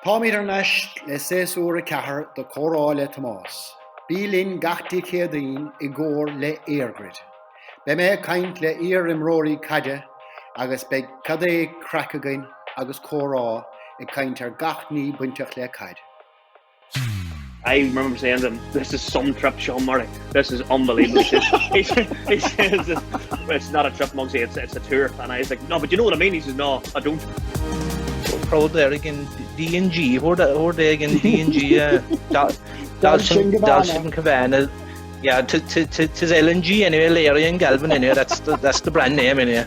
Tommy Nash le séúra cethir do Comhrá Le Tomás. Bílinn gachtaí céadaoin I gcóir le EIRGRID. Be mé caint le imróí caide agus be cad é cracagain agus Comhrá I caint ar gachnaí buinteach le caid. I remember saying to him, this is some trip, Sean Murray. This is unbelievable. He says, it's not a trip, Muggsy, it's a tour. And I was like, no, but you know what I mean? He says, no, I don't. So proud there again, D&G, who're there again, D&G, Dalshin Cabana. Yeah, to LNG anyway, Larry and Galvin anyway, that's the brand name anyway.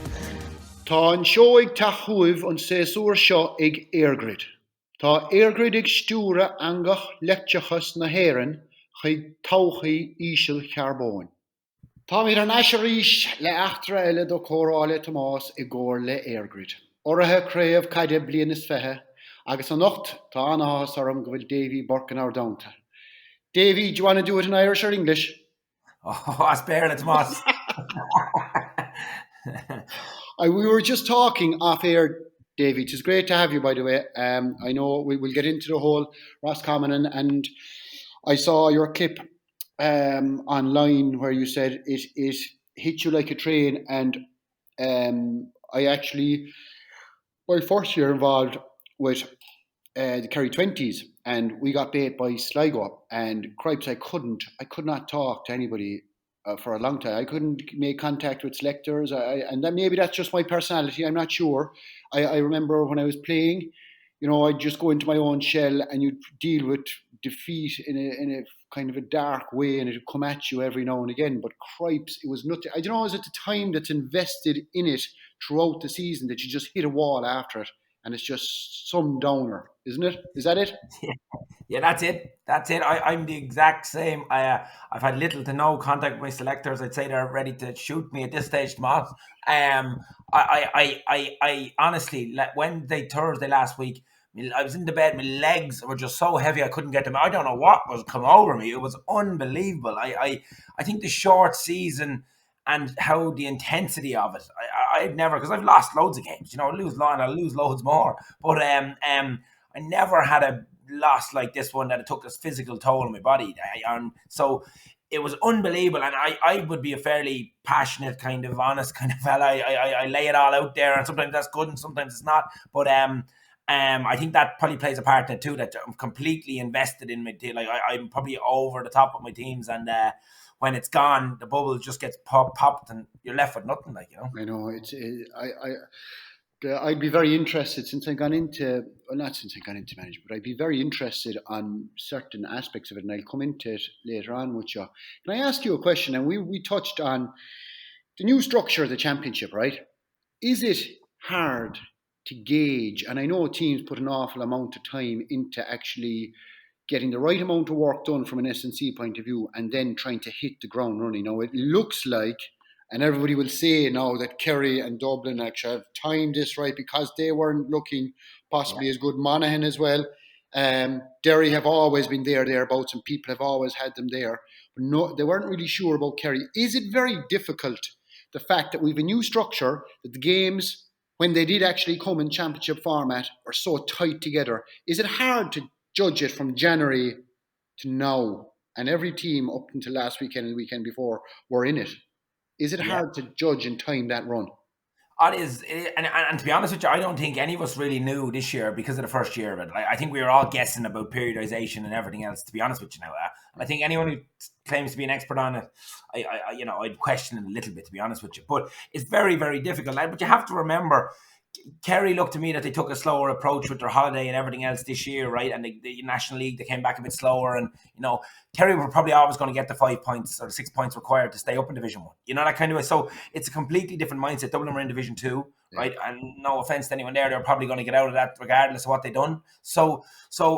Tá an seo ag tathúibh an séasúr seo ag EIRGRID. Tá EIRGRID ag stúra angach leicteachas na héireann chuig todhchaí íseal chearbóin. Tá míad an aisiríis le eachtra eile do Comhrá Le Tomás I gcóir le EIRGRID. Orathe craobh caide bliain is fethe, agus an nocht tá anachas orm go bhfuil Davy Burke in our downtown. Davy, do you want to do it in Irish or English? Oh, I spare Le Tomás. We were just talking off air, Davy. It's great to have you, by the way. I know we'll get into the whole Roscommon and I saw your clip online where you said it hit you like a train, and I actually, my first year involved with the Kerry 20s, and we got bait by Sligo, and cripes, I could not talk to anybody for a long time. I couldn't make contact with selectors, and then maybe that's just my personality, I'm not sure. I remember when I was playing, you know, I'd just go into my own shell and you'd deal with defeat in a kind of a dark way, and it'd come at you every now and again. But cripes, it was nothing. I don't know, is it the time that's invested in it throughout the season that you just hit a wall after it, and it's just some downer, isn't it? Is that it? Yeah, that's it. I'm the exact same. I've had little to no contact with my selectors. I'd say they're ready to shoot me at this stage, Tomas. I honestly, when they Thursday last week, I was in the bed, my legs were just so heavy I couldn't get them. I don't know what was come over me. It was unbelievable. I think the short season and how the intensity of it, I've never, because I've lost loads of games, you know, I lose loads more. But I never had a loss like this one that it took this physical toll on my body. So it was unbelievable, and I would be a fairly passionate, kind of honest kind of fella. I lay it all out there, and sometimes that's good and sometimes it's not. But I think that probably plays a part in it too, that I'm completely invested in my team. Like I'm probably over the top of my teams, and when it's gone, the bubble just gets popped and you're left with nothing, like, you know. I know, I'd be very interested, since I gone into, well, not since I gone into management, but I'd be very interested on certain aspects of it, and I'll come into it later on with you. Can I ask you a question? And we touched on the new structure of the championship, right? Is it hard to gauge? And I know teams put an awful amount of time into actually getting the right amount of work done from an S&C point of view, and then trying to hit the ground running. Now, it looks like, and everybody will say now, that Kerry and Dublin actually have timed this right, because they weren't looking possibly as good. Monaghan as well. Derry have always been thereabouts, and people have always had them there. But no, they weren't really sure about Kerry. Is it very difficult, the fact that we have a new structure, that the games, when they did actually come in championship format, are so tight together? Is it hard to judge it from January to now, and every team up until last weekend and the weekend before were in it? Is it hard to judge and time that run? It is, and to be honest with you, I don't think any of us really knew this year because of the first year of it. I think we were all guessing about periodization and everything else, to be honest with you now. And I think anyone who claims to be an expert on it, I'd question it a little bit, to be honest with you. But it's very, very difficult. But you have to remember, Kerry looked to me that they took a slower approach with their holiday and everything else this year, right? And the National League, they came back a bit slower. And, you know, Kerry were probably always going to get the 5 points or the 6 points required to stay up in Division 1. You know, that kind of way. So it's a completely different mindset. Dublin were in Division 2, right? And no offence to anyone there, they're probably going to get out of that regardless of what they've done. So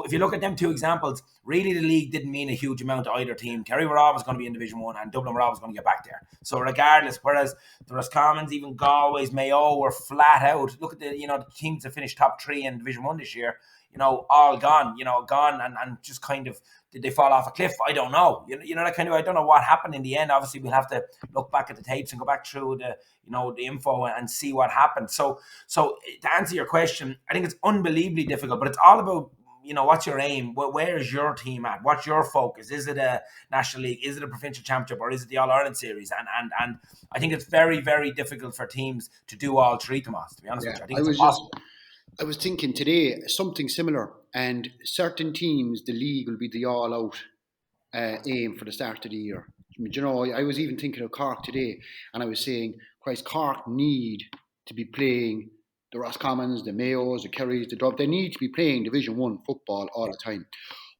if you look at them two examples, really the league didn't mean a huge amount to either team. Kerry were always going to be in Division 1 and Dublin were always going to get back there. So regardless, whereas the Roscommons, even Galway's, Mayo were flat out. Look at the teams that finished top 3 in Division 1 this year, all gone, and just kind of, did they fall off a cliff? I don't know. That kind of, I don't know what happened in the end. Obviously, we'll have to look back at the tapes and go back through the info and see what happened. So to answer your question, I think it's unbelievably difficult, but it's all about what's your aim? Where is your team at? What's your focus? Is it a National League? Is it a provincial championship? Or is it the All-Ireland series? And I think it's very, very difficult for teams to do all three, Tomas, to be honest with you. I think it's impossible. I was thinking today something similar, and certain teams, the league will be the all-out aim for the start of the year. I was even thinking of Cork today, and I was saying, Christ, Cork need to be playing the Roscommons, the Mayos, the Kerrys, the Dub. They need to be playing Division 1 football all the time.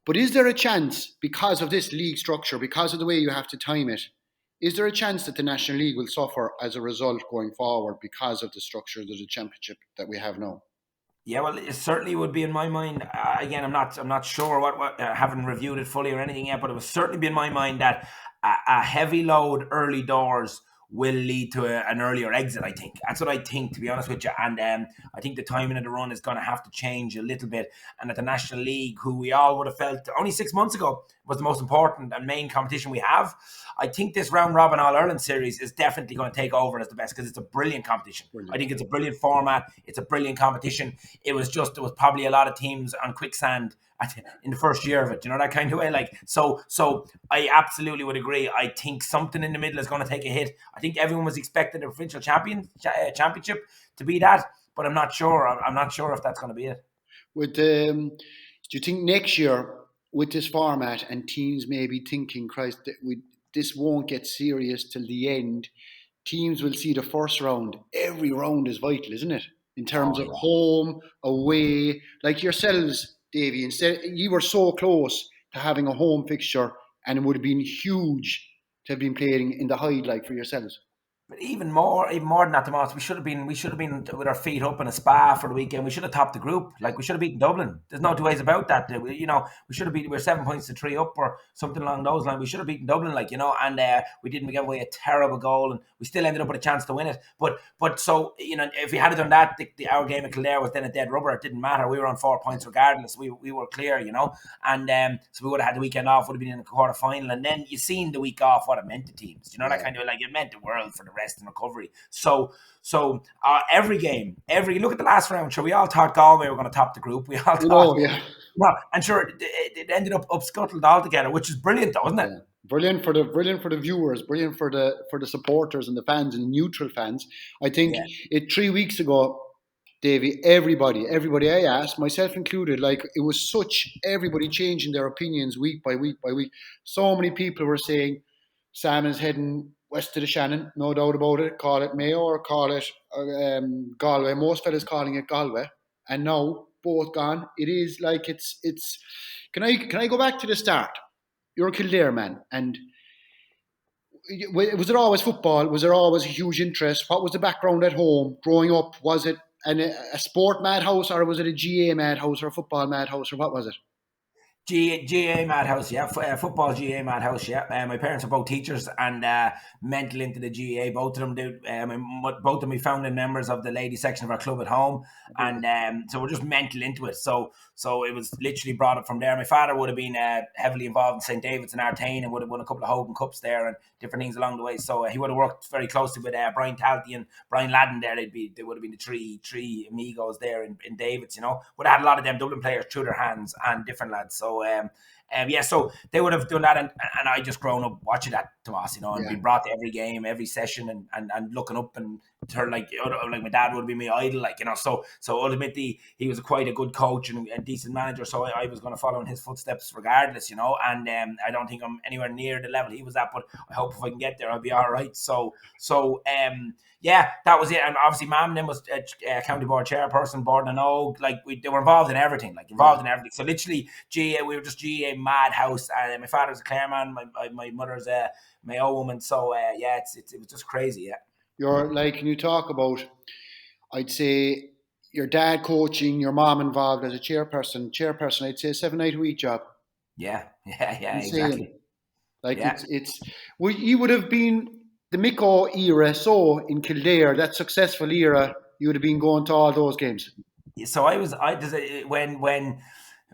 But is there a chance, because of this league structure, because of the way you have to time it, is there a chance that the National League will suffer as a result going forward because of the structure of the championship that we have now? Yeah, well, it certainly would be in my mind. Again, I'm not sure what I haven't reviewed it fully or anything yet, but it would certainly be in my mind that a heavy load early doors will lead to an earlier exit, I think. That's what I think, to be honest with you. And I think the timing of the run is going to have to change a little bit. And at the National League, who we all would have felt only 6 months ago was the most important and main competition we have, I think this round-robin All-Ireland series is definitely going to take over as the best because it's a brilliant competition. Brilliant. I think it's a brilliant format. It's a brilliant competition. There was probably a lot of teams on quicksand in the first year of it, that kind of way. So I absolutely would agree. I think something in the middle is going to take a hit. I think everyone was expecting the provincial championship to be that, but I'm not sure. I'm not sure if that's going to be it. Do you think next year with this format and teams may be thinking, Christ, this won't get serious till the end? Teams will see the first round. Every round is vital, isn't it? In terms of home, away, like yourselves, Davy. Instead, you were so close to having a home fixture, and it would have been huge to have been playing in the Hyde, for yourselves. But even more than that, Tomas, we should have been with our feet up in a spa for the weekend. We should have topped the group. We should have beaten Dublin. There's no two ways about that. We should have beaten. We're 7 points to 3 up or something along those lines. We should have beaten Dublin, and we didn't give away a terrible goal, and we still ended up with a chance to win it. But so if we had done that, our game at Kildare was then a dead rubber. It didn't matter. We were on 4 points regardless. We were clear, and so we would have had the weekend off. Would have been in the quarter final, and then you seen the week off what it meant to teams. That kind of it meant the world for the rest and recovery. So every game, look at the last round. Sure, we all thought Galway were going to top the group. We all thought, well, and sure, it ended up scuttled altogether, which is brilliant, though, isn't it? Yeah. Brilliant for the viewers, brilliant for the supporters and the fans and the neutral fans. I think 3 weeks ago, Davy, everybody I asked, myself included, it was everybody changing their opinions week by week by week. So many people were saying Salmon's heading west of the Shannon, no doubt about it. Call it Mayo or call it Galway. Most fellas calling it Galway, and now both gone. It is it's. Can I go back to the start? You're a Kildare man, and was it always football? Was there always a huge interest? What was the background at home growing up? Was it a sport madhouse, or was it a GA madhouse or a football madhouse, or what was it? GA madhouse, yeah. Football GA madhouse, yeah. My parents are both teachers and mental into the GA. Both of them do. Both of them we founding members of the ladies section of our club at home, and so we're just mental into it. So it was literally brought up from there. My father would have been heavily involved in St. David's and Artane, and would have won a couple of Hogan Cups there and different things along the way. So he would have worked very closely with Brian Talty and Brian Ladden there. They would have been the three amigos there in David's. Would have had a lot of them Dublin players through their hands and different lads. So so they would have done that, and I just grown up watching that, Tomas, and been brought to every game, every session, and looking up and turn like my dad would be my idol, so ultimately he was quite a good coach and a decent manager, so I was going to follow in his footsteps regardless, and I don't think I'm anywhere near the level he was at, but I hope if I can get there I'll be all right. That was it. And obviously Mam then was county board chairperson, board and O. They were involved in everything, So literally GA, we were just GA madhouse. And my father was a Clare man, my mother's a Mayo woman. So it was just crazy. Yeah. You're can you talk about? I'd say your dad coaching, your mom involved as a chairperson. I'd say 7 night a week job. Yeah, exactly. It's you would have been. The Miko era, so in Kildare, that successful era, you would have been going to all those games. So when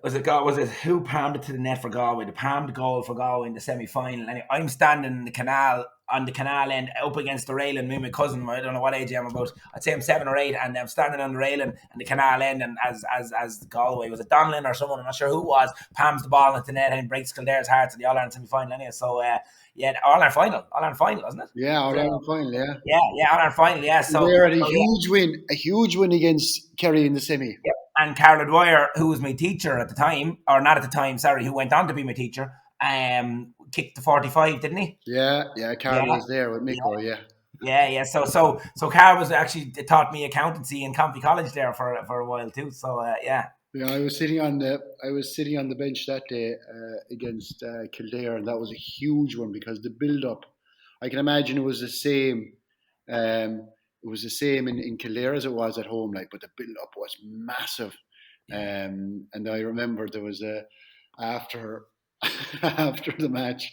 Was it who palmed it to the net for Galway? The palmed goal for Galway in the semi-final. And I'm standing in the canal, on the canal end, up against the railing. Me and my cousin, I don't know what age I'm about. I'd say I'm 7 or 8, and I'm standing on the railing and the canal end. And as Galway, was it Donlan or someone? I'm not sure who it was. Palms the ball into the net and breaks Kildare's heart in the All-Ireland semi-final. Anyway, so All-Ireland final, isn't it? Yeah, All-Ireland final. Yeah, All-Ireland final. Yeah, so they had a huge win against Kerry in the semi. Yeah. And Carla Dwyer, who was my teacher at the time, or not at the time, sorry, who went on to be my teacher, kicked the 45, didn't he? Yeah, Carla was there with Mico, Yeah. So Carla was actually taught me accountancy in County College there for a while too. So yeah. Yeah, I was sitting on the bench that day against Kildare, and that was a huge one because the build-up, I can imagine it was the same. It was the same in Kildare as it was at home, but the build-up was massive. And I remember there was after the match,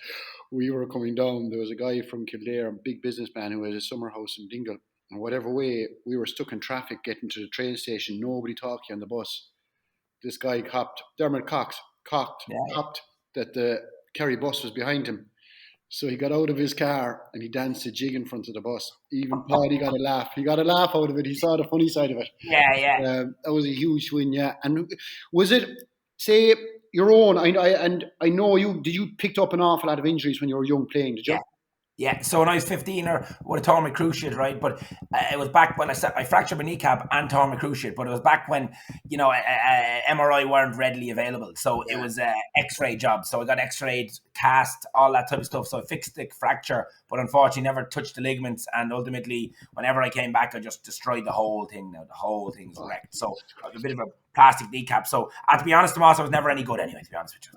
we were coming down. There was a guy from Kildare, a big businessman who had a summer house in Dingle. And whatever way, we were stuck in traffic getting to the train station. Nobody talked on the bus. This guy Dermot cocked that the Kerry bus was behind him. So he got out of his car and he danced a jig in front of the bus. Even Paddy got a laugh. He got a laugh out of it. He saw the funny side of it. Yeah. That was a huge win, yeah. And was it, say, your own? I know you picked up an awful lot of injuries when you were young playing, did you? Yeah, so when I was 15, I would have torn my cruciate, right? But it was back when I fractured my kneecap and torn my cruciate. But it was back when, MRI weren't readily available. So it was an X-ray job. So I got X-rayed, cast, all that type of stuff. So I fixed the fracture, but unfortunately never touched the ligaments. And ultimately, whenever I came back, I just destroyed the whole thing. Now the whole thing's wrecked. So I have a bit of a plastic kneecap. So to be honest, Tomas, I was never any good anyway, to be honest with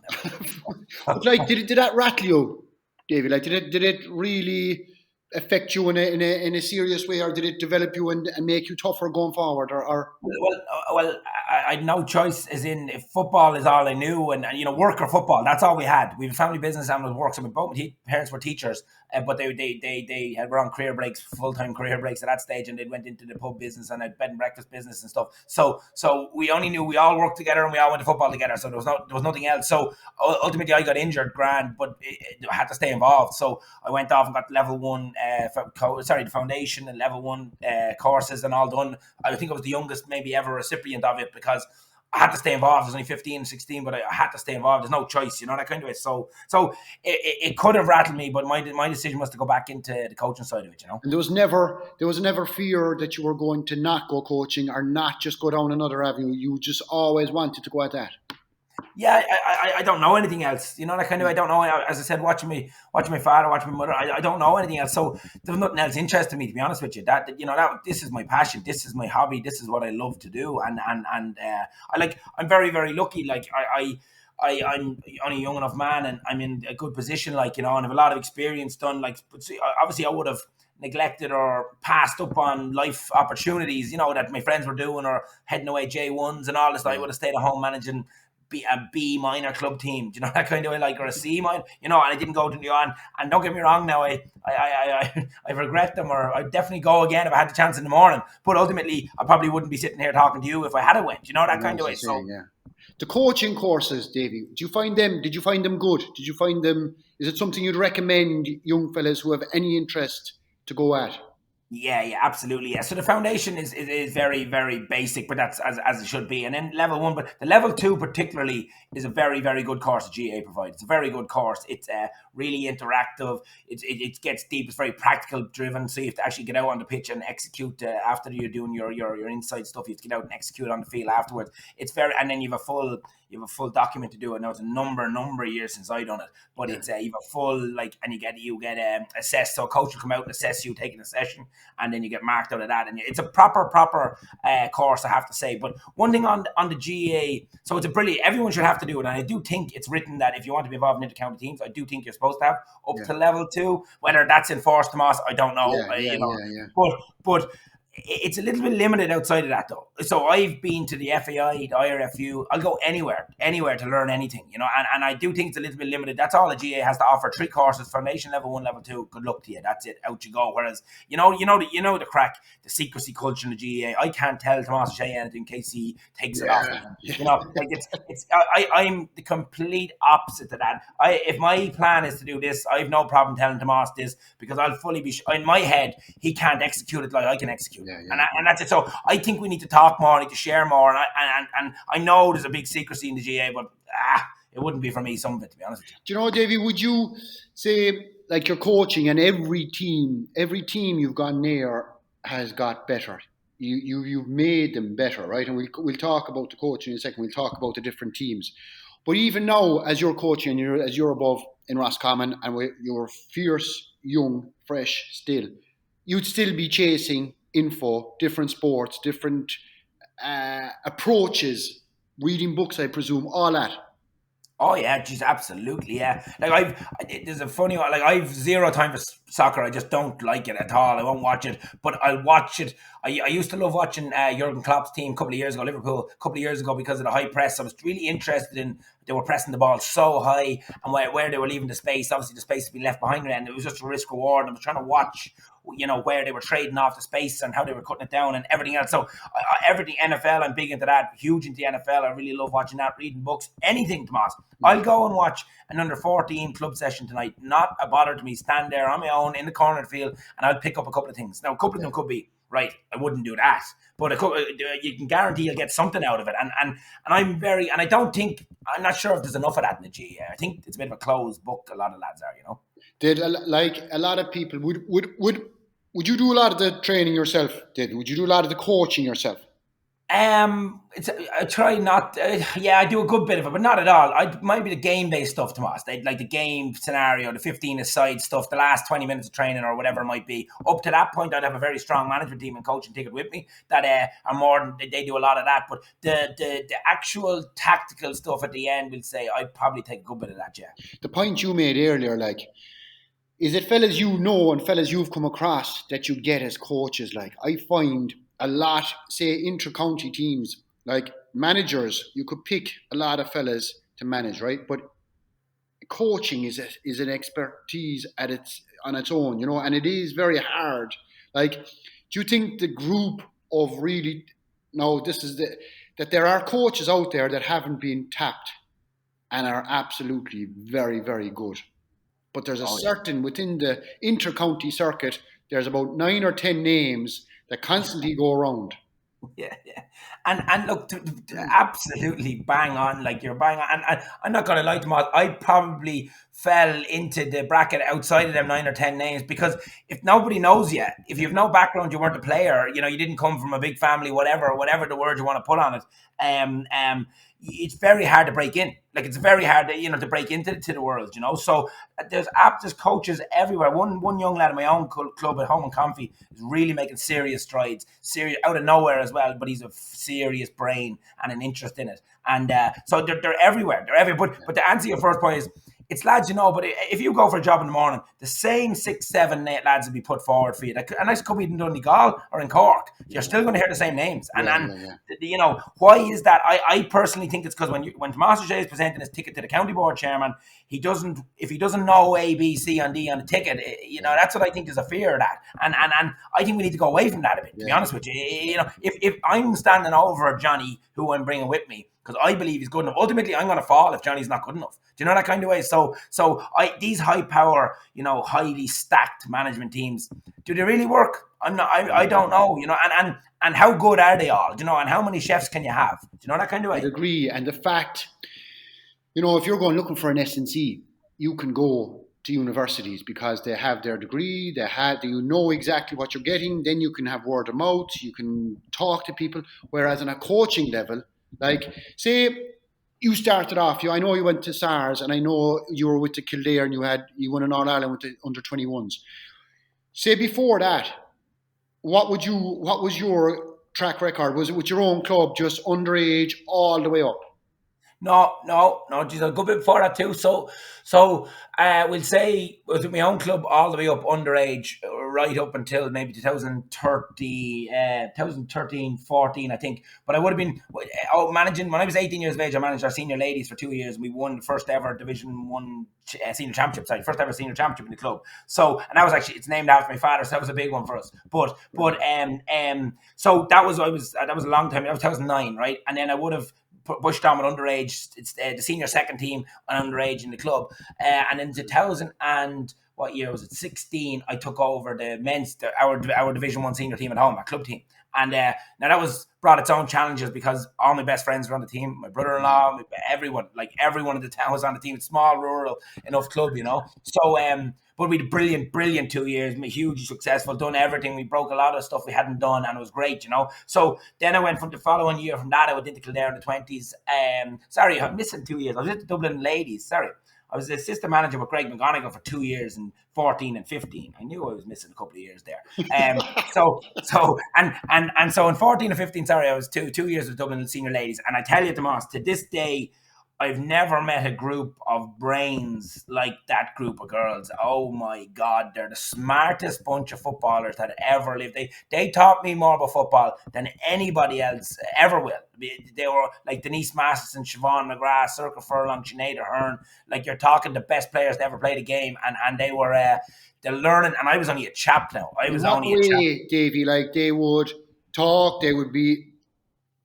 you. Did that rattle you, Davy? Did it really affect you in a serious way, or did it develop you and make you tougher going forward? Or well, I had no choice. As in, if football is all I knew, and work or football, that's all we had. We have a family business and it works. So both my parents were teachers, but they were on career breaks, full-time career breaks at that stage, and they went into the pub business and a bed and breakfast business and stuff. So we only knew we all worked together and we all went to football together. So there was nothing else. So ultimately, I got injured, grand, but I had to stay involved. So I went off and got level 1, the foundation and level 1 courses and all done. I think I was the youngest maybe ever recipient of it because I had to stay involved. I was only 15, 16, but I had to stay involved. There's no choice, that kind of way. So it could have rattled me, but my decision was to go back into the coaching side of it, And there was never fear that you were going to not go coaching or not just go down another avenue. You just always wanted to go at that. Yeah, I don't know anything else. That kind of, I don't know. As I said, watching my father, watching my mother, I don't know anything else. So there was nothing else interesting me, to be honest with you. That this is my passion. This is my hobby. This is what I love to do. And I'm very, very lucky. I'm only a young enough man, and I'm in a good position. And have a lot of experience done. Obviously, I would have neglected or passed up on life opportunities, that my friends were doing, or heading away J1s and all this. I would have stayed at home managing a B minor club team, that kind of way, or a C minor, and I didn't go to the on. And don't get me wrong, now I regret them, or I'd definitely go again if I had the chance in the morning. But ultimately, I probably wouldn't be sitting here talking to you if I had went, that kind of way. So yeah. The coaching courses, Davy, did you find them good? Did you find them? Is it something you'd recommend young fellas who have any interest to go at? Yeah, absolutely. Yeah. So the foundation is very, very basic, but that's as it should be. And then level 1, but the level 2 particularly is a very, very good course that GA provides. It's a very good course. It's really interactive. It gets deep. It's very practical driven. So you have to actually get out on the pitch and execute after you're doing your inside stuff. You have to get out and execute on the field afterwards. And then you have a full document to do it. Now it's a number of years since I done it, but it's you have a full and you get assessed. So a coach will come out and assess you taking a session, and then you get marked out of that. And it's a proper course, I have to say. But one thing on the GA, so it's a brilliant. Everyone should have to do it, and I do think it's written that if you want to be involved in inter-county teams, I do think you're supposed to have up to level 2. Whether that's enforced, Tomas, I don't know. But it's a little bit limited outside of that, though. So I've been to the FAI, the IRFU. I'll go anywhere to learn anything, and I do think it's a little bit limited. That's all the GA has to offer. 3 courses: foundation, level 1, level 2. Good luck to you. That's it. Out you go. Whereas, the crack, the secrecy culture in the GA. I can't tell Tomás Ó'Sé anything in case he takes it off. I'm the complete opposite to that. If my plan is to do this, I have no problem telling Tomás this, because I'll fully be in my head. He can't execute it like I can execute. And that's it. So I think we need to talk more, need to share more. And I know there's a big secrecy in the GA, but it wouldn't be for me, some of it, to be honest with you. Do you know, Davy, would you say, like, you're coaching and every team you've gone near has got better? You've made them better, right? And we'll talk about the coaching in a second. We'll talk about the different teams. But even now, as you're coaching, as you're above in Roscommon, and you're fierce, young, fresh still, you'd still be chasing info, different sports, different approaches, reading books, I presume, all that. Oh yeah, geez, absolutely, yeah. Like there's a funny one. Like I've zero time for soccer. I just don't like it at all. I won't watch it, but I'll watch it. I used to love watching Jurgen Klopp's team a couple of years ago, Liverpool, a couple of years ago, because of the high press. I was really interested in. They were pressing the ball so high, and where they were leaving the space. Obviously, the space had been left behind, and it was just a risk reward. I was trying to watch, where they were trading off the space and how they were cutting it down and everything else. So everything NFL, I'm big into that, huge into the NFL. I really love watching that, reading books, anything, Tomás. I'll go and watch an under 14 club session tonight. Not a bother to me. Stand there on my own in the corner of the field, and I'll pick up a couple of things. Now, a couple of them could be, right, I wouldn't do that, but you can guarantee you'll get something out of it. And I'm not sure if there's enough of that in the GA. I think it's a bit of a closed book. A lot of lads are, Did, like a lot of people, would you do a lot of the training yourself, Did? Would you do a lot of the coaching yourself? I try not. I do a good bit of it, but not at all. I might be the game-based stuff, Tomás. Like the game scenario, the 15-a-side stuff, the last 20 minutes of training or whatever it might be. Up to that point, I'd have a very strong management team and coaching ticket with me that are more. They do a lot of that, but the actual tactical stuff at the end, we'll say I'd probably take a good bit of that. Yeah. The point you made earlier, like, is it fellas you know and fellas you've come across that you get as coaches? Like, I find a lot, say, intra-county teams, like managers, you could pick a lot of fellas to manage, right? But coaching is an expertise on its own, and it is very hard. Like, do you think the group of really, that there are coaches out there that haven't been tapped and are absolutely very, very good? But there's within the inter-county circuit, there's about 9 or 10 names that constantly go around. Yeah. And look, absolutely bang on, like you're bang on. And I'm not going to lie to Tomas, I probably fell into the bracket outside of them 9 or 10 names, because if nobody knows you, if you have no background, you weren't a player, you didn't come from a big family, whatever the word you want to put on it, it's very hard to break in. Like, it's very hard to break into the world, So there's coaches everywhere. One young lad in my own club at home in Comfy is really making serious strides, out of nowhere as well. But he's a serious brain and an interest in it. And so they're everywhere. They're everywhere. But to answer your first point is, it's lads, but if you go for a job in the morning, the same 6, 7, 8 lads will be put forward for you. And that could be in Donegal or in Cork. You're still going to hear the same names. Why is that? I personally think it's because when Tomás Ó'Sé is presenting his ticket to the county board chairman, if he doesn't know A, B, C, and D on the ticket, that's what I think is a fear of that. And I think we need to go away from that a bit, to be honest with you. If I'm standing over Johnny, who I'm bringing with me, because I believe he's good enough. Ultimately, I'm going to fall if Johnny's not good enough. Do you know that kind of way? So these high power, highly stacked management teams, do they really work? I don't know. And how good are they all? And how many chefs can you have? Do you know that kind of way? I agree. And the fact, if you're going looking for an SNC, you can go to universities because they have their degree. You know exactly what you're getting. Then you can have word of mouth. You can talk to people. Whereas on a coaching level, like, say you started off, I know you went to SARS, and I know you were with the Kildare and you won an All-Ireland with the under-21s. Say before that, what was your track record? Was it with your own club, just underage all the way up? No. Geez, I'll go a bit before that too. So we'll say it was with my own club all the way up underage, right up until maybe 2013, 14, I think. But I would have been managing when I was 18 years of age. I managed our senior ladies for 2 years, and we won the first ever Division 1 senior championship. Sorry, first ever senior championship in the club. So, and that was actually, it's named after my father, so that was a big one for us. So that was a long time. That was 2009, right? And then I would have pushed on with underage. It's the senior second team on underage in the club, and in 2000 and what year was it? 16. I took over the men's our Division 1 senior team at home, our club team, and now that brought its own challenges because all my best friends were on the team. My brother-in-law, everyone in the town was on the team. It's small, rural enough club, So, but we had a brilliant 2 years, hugely successful, done everything. We broke a lot of stuff we hadn't done, and it was great, So then I went from the following year, from that I went into Kildare in the 20s. Sorry, I'm missing 2 years. I was at the Dublin Ladies, sorry. I was the assistant manager with Greg McGonigal for 2 years in 14 and 15. I knew I was missing a couple of years there. So in 14 and 15, sorry, I was two years with Dublin Senior Ladies. And I tell you, Tomas, to this day, I've never met a group of brains like that group of girls. Oh my God, they're the smartest bunch of footballers that ever lived. They taught me more about football than anybody else ever will. They were like Denise Masterson, Siobhan McGrath, Circa Furlong, Sinead Ahern. Like, you're talking the best players to ever play the game, and they were they're learning. And I was only a chap now. Davy, like, they would talk, they would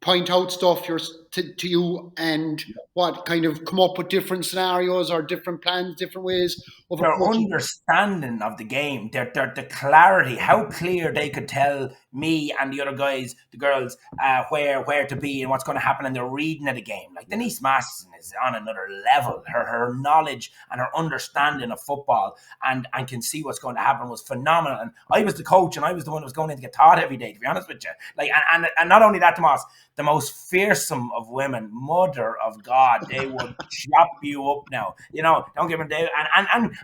point out stuff to you, and what kind of come up with different scenarios or different plans, different ways of their approaching. Understanding of the game, the clarity, how clear they could tell me and the other guys, the girls, where to be and what's going to happen, and they're reading of the game. Like, Denise Masterson is on another level. Her knowledge and her understanding of football and can see what's going to happen was phenomenal. And I was the coach, and I was the one who was going in to get taught every day, to be honest with you. Like, and not only that, Tomas, the most fearsome of women, mother of God, they would chop you up now. Don't give them day.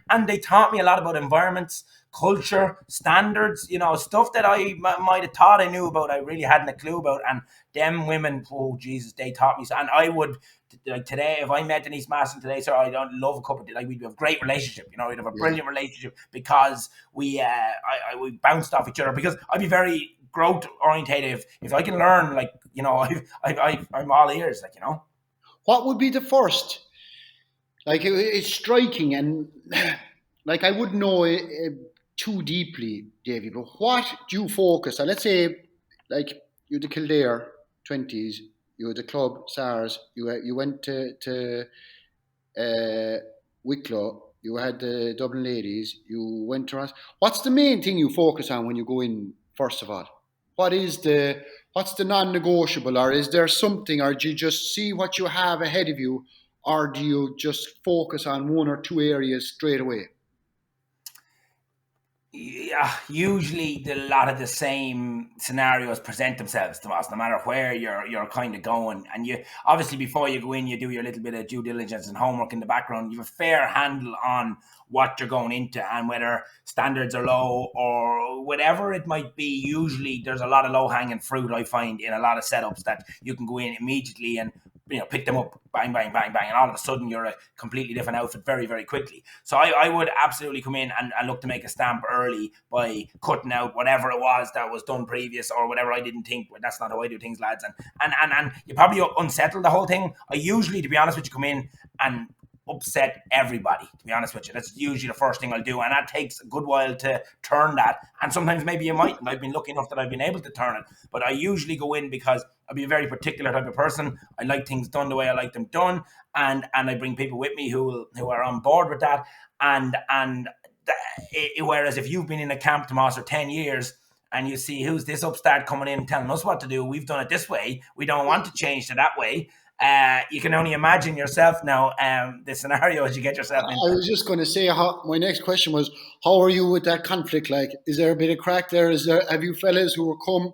And they taught me a lot about environments, culture, standards, stuff that I might have thought I knew about, I really hadn't a clue about. And them women, oh Jesus, they taught me. And I would, like, today, if I met Denise Masson today, sir, I'd love a couple. Like, we'd have a great relationship. We'd have a brilliant relationship because we bounced off each other. Because I'd be very growth orientated. If I can learn, like, I'm all ears, like, What would be the first? Like, it's striking, and like, I wouldn't know too deeply, Davy, but what do you focus on? Let's say, like, you're the Kildare 20s, you're the club SARS, you went to Wicklow, you had the Dublin Ladies, you went to Ross. What's the main thing you focus on when you go in, first of all? What's the non-negotiable, or is there something, or do you just see what you have ahead of you, or do you just focus on one or two areas straight away? Yeah, usually a lot of the same scenarios present themselves, Tomas, no matter where you're kind of going. And you obviously, before you go in, you do your little bit of due diligence and homework in the background. You have a fair handle on what you're going into and whether standards are low or whatever it might be. Usually there's a lot of low-hanging fruit, I find, in a lot of setups that you can go in immediately and pick them up, bang, bang, bang, bang, and all of a sudden you're a completely different outfit very, very quickly. So I would absolutely come in and look to make a stamp early by cutting out whatever it was that was done previous or whatever I didn't think. That's not how I do things, lads. And you probably unsettle the whole thing. I usually, to be honest with you, come in and upset everybody, to be honest with you. That's usually the first thing I'll do, and that takes a good while to turn that, and sometimes maybe you might, and I've been lucky enough that I've been able to turn it, but I usually go in because I'll be a very particular type of person. I like things done the way I like them done, and I bring people with me who are on board with that, whereas if you've been in a camp, Tomas, for 10 years, and you see who's this upstart coming in and telling us what to do, we've done it this way, we don't want to change to that way. You can only imagine yourself now the scenarios you get yourself in. I was just going to say, my next question was, how are you with that conflict? Like, is there a bit of crack there? Have you fellas who will come,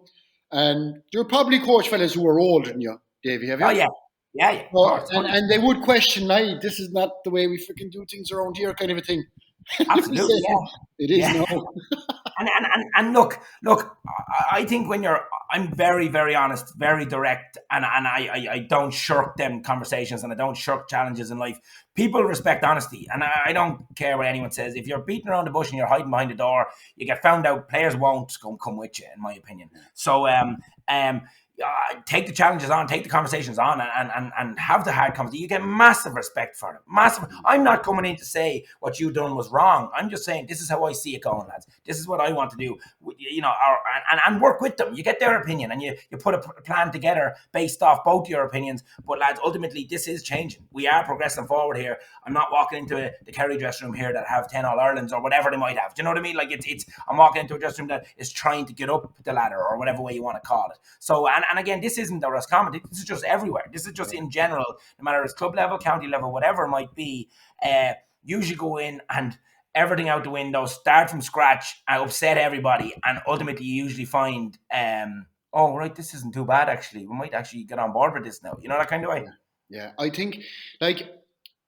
and you're probably coach fellas who are older than you, Davy, have you? Oh, yeah. Yeah. Well, and they would question, like, this is not the way we freaking do things around here, kind of a thing. Absolutely, yeah. It is, yeah. no. And look, I think I'm very, very honest, very direct, and I don't shirk them conversations, and I don't shirk challenges in life. People respect honesty, and I don't care what anyone says. If you're beating around the bush and you're hiding behind the door, you get found out. Players won't come with you, in my opinion. So take the challenges on, take the conversations on, and have the hard conversations. You get massive respect for it. Massive. I'm not coming in to say what you done was wrong. I'm just saying this is how I see it going, lads. This is what I want to do. And work with them. You get their opinion, and you put a plan together based off both your opinions. But lads, ultimately, this is changing. We are progressing forward here. I'm not walking into the Kerry dressing room here that have 10 All-Irelands or whatever they might have. Do you know what I mean? Like I'm walking into a dressing room that is trying to get up the ladder or whatever way you want to call it. So and again, this isn't the Roscommon. This is just everywhere. This is just in general, no matter it's club level, county level, whatever it might be. Usually go in and everything out the window, start from scratch, and upset everybody, and ultimately you usually find, oh right, this isn't too bad actually. We might actually get on board with this now. You know, that kind of way. Yeah, I think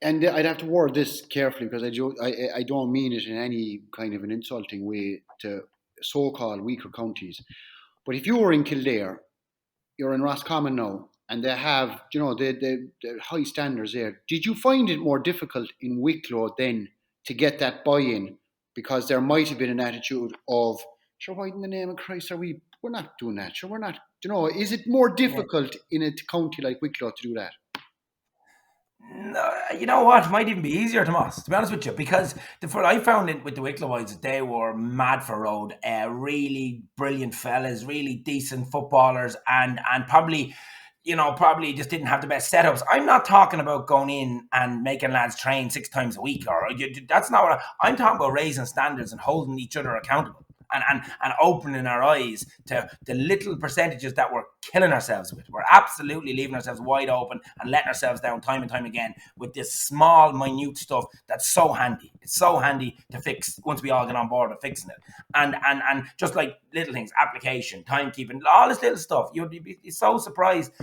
and I'd have to word this carefully because I don't mean it in any kind of an insulting way to so-called weaker counties. But if you were in Kildare, you're in Roscommon now, and they have, the high standards there. Did you find it more difficult in Wicklow then to get that buy-in? Because there might have been an attitude of, sure, why in the name of Christ we're not doing that? Sure, we're not. Is it more difficult in a county like Wicklow to do that? No, you know what? It might even be easier, Tomas, to be honest with you, because I found it with the Wicklow boys, they were mad for road, really brilliant fellas, really decent footballers, and probably just didn't have the best setups. I'm not talking about going in and making lads train 6 times a week, that's not what I'm talking about. Raising standards and holding each other accountable. And opening our eyes to the little percentages that we're killing ourselves with. We're absolutely leaving ourselves wide open and letting ourselves down time and time again with this small, minute stuff that's so handy. It's so handy to fix once we all get on board with fixing it. And just like little things, application, timekeeping, all this little stuff, you'd be so surprised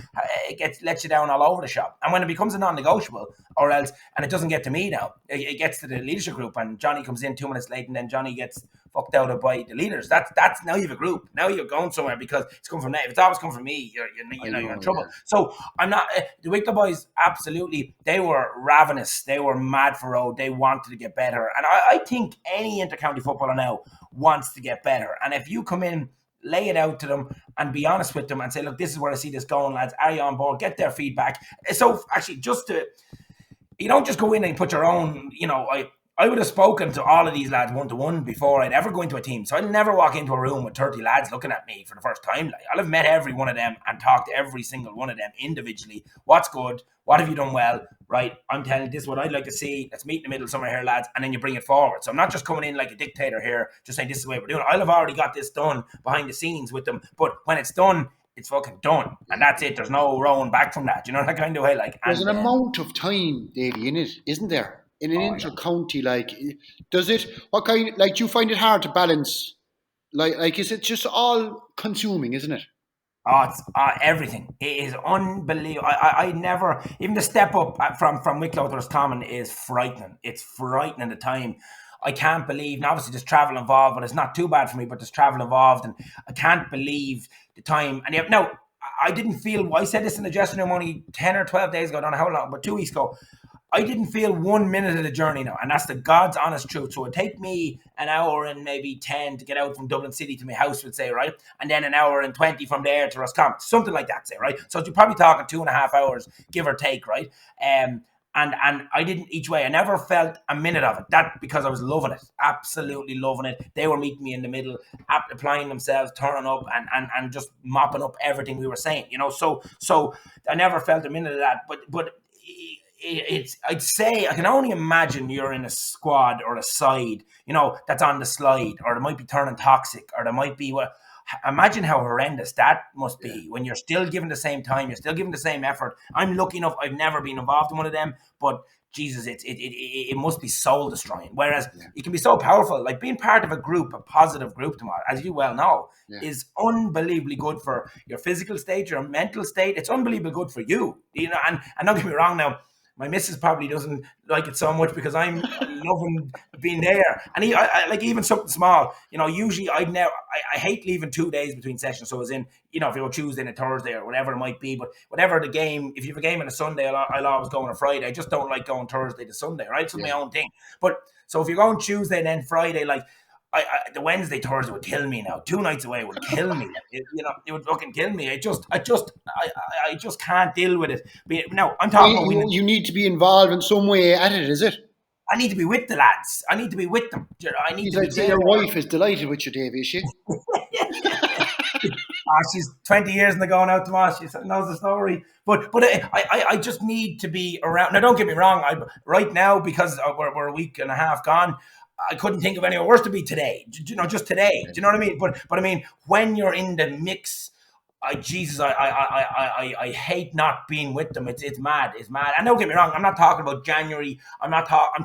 it lets you down all over the shop. And when it becomes a non-negotiable, or else, and it doesn't get to me now, it gets to the leadership group, and Johnny comes in 2 minutes late, and then Johnny gets fucked out by the leaders. That's now you have a group. Now you're going somewhere because it's come from there. If it's always come from me, you're in trouble. Yeah. So I'm not the Wicklow boys. Absolutely, they were ravenous. They were mad for road. They wanted to get better, and I think any intercounty footballer now wants to get better. And if you come in, lay it out to them and be honest with them and say, look, this is where I see this going, lads. Are you on board? Get their feedback. So actually, you don't just go in and put your own. I would have spoken to all of these lads one-to-one before I'd ever go into a team. So I'd never walk into a room with 30 lads looking at me for the first time. I'll have met every one of them and talked to every single one of them individually. What's good? What have you done well? Right, I'm telling you, this is what I'd like to see. Let's meet in the middle somewhere here, lads, and then you bring it forward. So I'm not just coming in like a dictator here, just saying this is the way we're doing it. I'll have already got this done behind the scenes with them. But when it's done, it's fucking done. And that's it. There's no rowing back from that. You know that kind of way? There's an amount of time, Davy, in it, isn't there? In an inter-county, does it? What kind? Do you find it hard to balance? Is it just all consuming, isn't it? Oh, it's everything. It is unbelievable. I never, even the step up from Wicklow to Roscommon is frightening. It's frightening the time. I can't believe, and obviously there's travel involved, but it's not too bad for me, but there's travel involved, and I can't believe the time. And now, I didn't feel, I said this in the dressing room only 10 or 12 days ago, I don't know how long, but 2 weeks ago, I didn't feel 1 minute of the journey now, and that's the God's honest truth. So it'd take me an hour and maybe 10 to get out from Dublin City to my house, would say, right? And then an hour and 20 from there to Roscommon, something like that, say, right? So you're probably talking 2.5 hours, give or take, right? And I didn't each way. I never felt a minute of it. That because I was loving it, absolutely loving it. They were meeting me in the middle, applying themselves, turning up, and just mopping up everything we were saying, So I never felt a minute of that. But I'd say I can only imagine you're in a squad or a side, that's on the slide, or they might be turning toxic, or there might be imagine how horrendous that must be when you're still giving the same time, you're still giving the same effort. I'm lucky enough, I've never been involved in one of them, but Jesus, it must be soul destroying. Whereas it can be so powerful, like being part of a group, a positive group, tomorrow, as you well know, is unbelievably good for your physical state, your mental state. It's unbelievably good for you, and don't get me wrong now. My missus probably doesn't like it so much because I'm loving being there. And I like even something small, usually I hate leaving 2 days between sessions. So as in, if you go Tuesday and a Thursday or whatever it might be, but whatever the game, if you have a game on a Sunday, I'll always go on a Friday. I just don't like going Thursday to Sunday, right? It's my own thing. But so if you're going Tuesday and then Friday, like the Wednesday, Thursday would kill me now. 2 nights away would kill me. It would fucking kill me. I just can't deal with it. But now I'm talking. You need to be involved in some way at it, is it? I need to be with the lads. I need to be with them. I need to be there. Your wife is delighted with you, Davy, is she? She's 20 years in the going out, Tomas. She knows the story. But I just need to be around. Now, don't get me wrong. Right now, because we're a week and a half gone, I couldn't think of anywhere worse to be today. Just today. Do you know what I mean? But I mean, when you're in the mix, I hate not being with them. It's mad. It's mad. And don't get me wrong. I'm not talking about January. I'm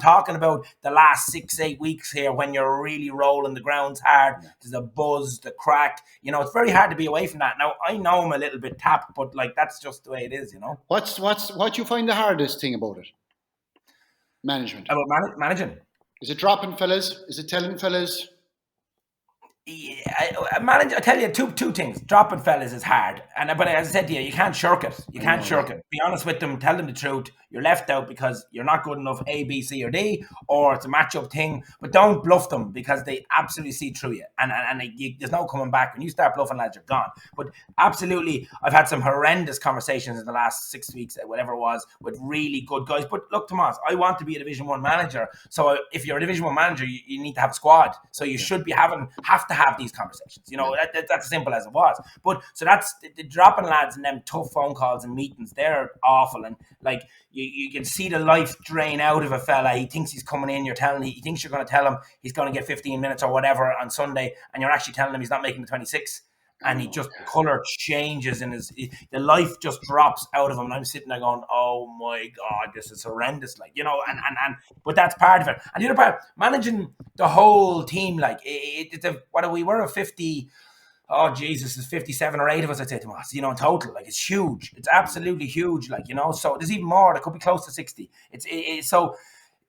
talking about the last 6-8 weeks here when you're really rolling the grounds hard. There's a buzz, the crack. It's very hard to be away from that. Now I know I'm a little bit tapped, but like that's just the way it is. What you find the hardest thing about it? Management. About managing. Is it dropping fellas? Is it telling fellas? Yeah, I tell you two things. Dropping fellas is hard, but as I said to you, you can't shirk it. You can't shirk it. Be honest with them. Tell them the truth. You're left out because you're not good enough A, B, C, or D, or it's a matchup thing. But don't bluff them because they absolutely see through you, and there's no coming back. When you start bluffing, lads, you're gone. But absolutely, I've had some horrendous conversations in the last 6 weeks, whatever it was, with really good guys. But look, Tomas, I want to be a Division 1 manager. So if you're a Division 1 manager, you need to have a squad. So you should be have to have these conversations. That's as simple as it was. But so that's the dropping lads and them tough phone calls and meetings. They're awful, and like you can see the life drain out of a fella. He thinks he's coming in. He thinks you're going to tell him he's going to get 15 minutes or whatever on Sunday, and you're actually telling him he's not making the 26. And he just colour changes and the life just drops out of him. And I'm sitting there going, "Oh my God, this is horrendous!" But that's part of it. And the other part, managing the whole team, like we were a 50. Oh Jesus, there's 57 or 8 of us, I'd say, Tomas. In total, like it's huge. It's absolutely huge, So there's even more. There could be close to 60. So.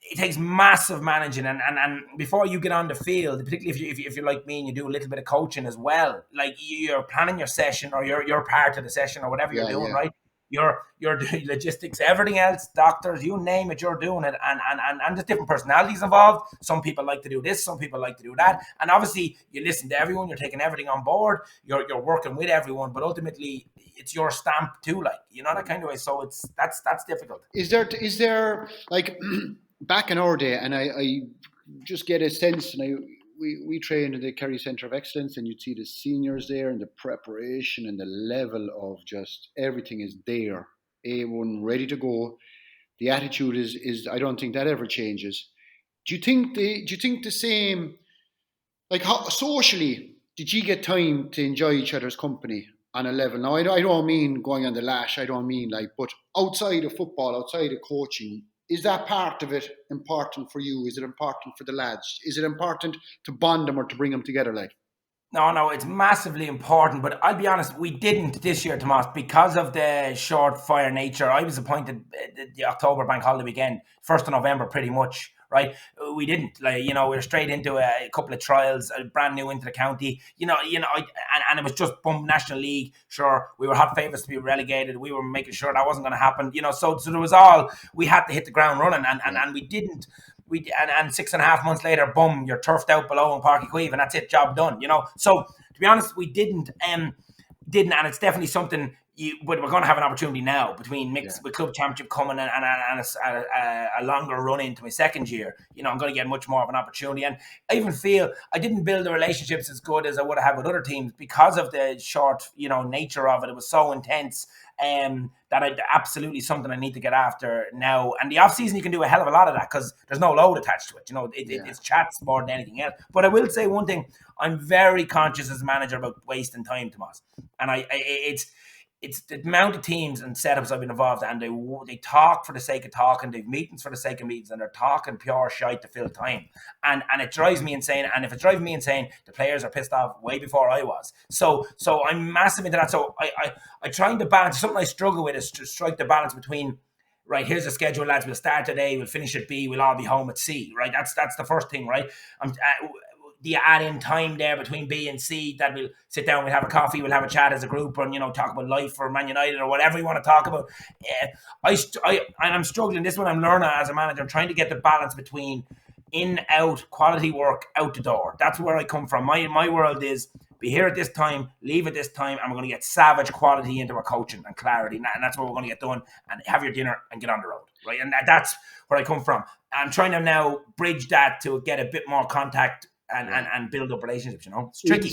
It takes massive managing, and before you get on the field, particularly if you're like me and you do a little bit of coaching as well, like you're planning your session or you're part of the session or whatever you're doing, right? You're doing logistics, everything else, doctors, you name it, you're doing it, and there's different personalities involved. Some people like to do this, some people like to do that, and obviously you listen to everyone, you're taking everything on board, you're working with everyone, but ultimately it's your stamp too, that kind of way. So that's difficult. Is there like back in our day, and I just get a sense, and we train in the Kerry Centre of Excellence, and you'd see the seniors there and the preparation and the level of just everything is there, A1 ready to go. The attitude is I don't think that ever changes. Do you think the same, like how socially did you get time to enjoy each other's company on a level? Now I don't mean going on the lash, I don't mean but outside of football, outside of coaching, is that part of it important for you? Is it important for the lads? Is it important to bond them or to bring them together? No, it's massively important. But I'll be honest, we didn't this year, Tomas, because of the short fire nature. I was appointed the October bank holiday weekend, 1st of November, pretty much. Right, we didn't we were straight into a couple of trials, brand new into the county, and it was just boom, National League. Sure, we were hot favourites to be relegated. We were making sure that wasn't going to happen, So there was we had to hit the ground running, and we didn't. And 6.5 months later, boom, you're turfed out below in Páirc Uí Chaoimh, and that's it, job done. So to be honest, we didn't, and it's definitely something. But we're going to have an opportunity now between with club championship coming and a longer run into my second year. I'm going to get much more of an opportunity, and I even feel I didn't build the relationships as good as I would have had with other teams because of the short, nature of it. It was so intense, that absolutely something I need to get after now. And the off season, you can do a hell of a lot of that because there's no load attached to it. It's chats more than anything else. But I will say one thing: I'm very conscious as a manager about wasting time, Tomas, and it's the amount of teams and setups I've been involved in, and they talk for the sake of talking, they've meetings for the sake of meetings, and they're talking pure shite to fill time. And it drives me insane. And if it's driving me insane, the players are pissed off way before I was. So I'm massive into that. So I trying to balance, something I struggle with is to strike the balance between right, here's the schedule, lads. We'll start today. We'll finish at B. We'll all be home at C. Right, that's the first thing. Right, do you add in time there between B and C that we'll sit down, we'll have a coffee, we'll have a chat as a group, and talk about life or Man United or whatever you want to talk about. I'm struggling. This is what I'm learning as a manager. I'm trying to get the balance between in, out, quality work, out the door. That's where I come from. My world is be here at this time, leave at this time, and we're going to get savage quality into our coaching and clarity, and that's what we're going to get done, and have your dinner and get on the road, right? And that's where I come from. I'm trying to now bridge that to get a bit more contact and build up relationships. It's tricky.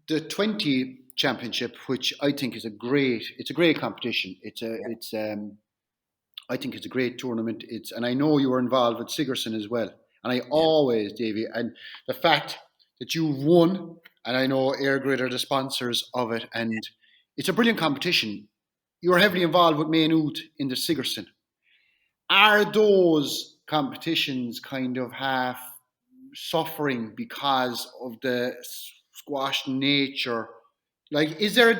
The 20 championship, which I think is a great competition. I think it's a great tournament. And I know you were involved with Sigerson as well. And I always, Davy, and the fact that you've won, and I know EIRGRID are the sponsors of it, and it's a brilliant competition. You're heavily involved with Maynooth in the Sigerson. Are those competitions kind of half suffering because of the squash nature? Like, is there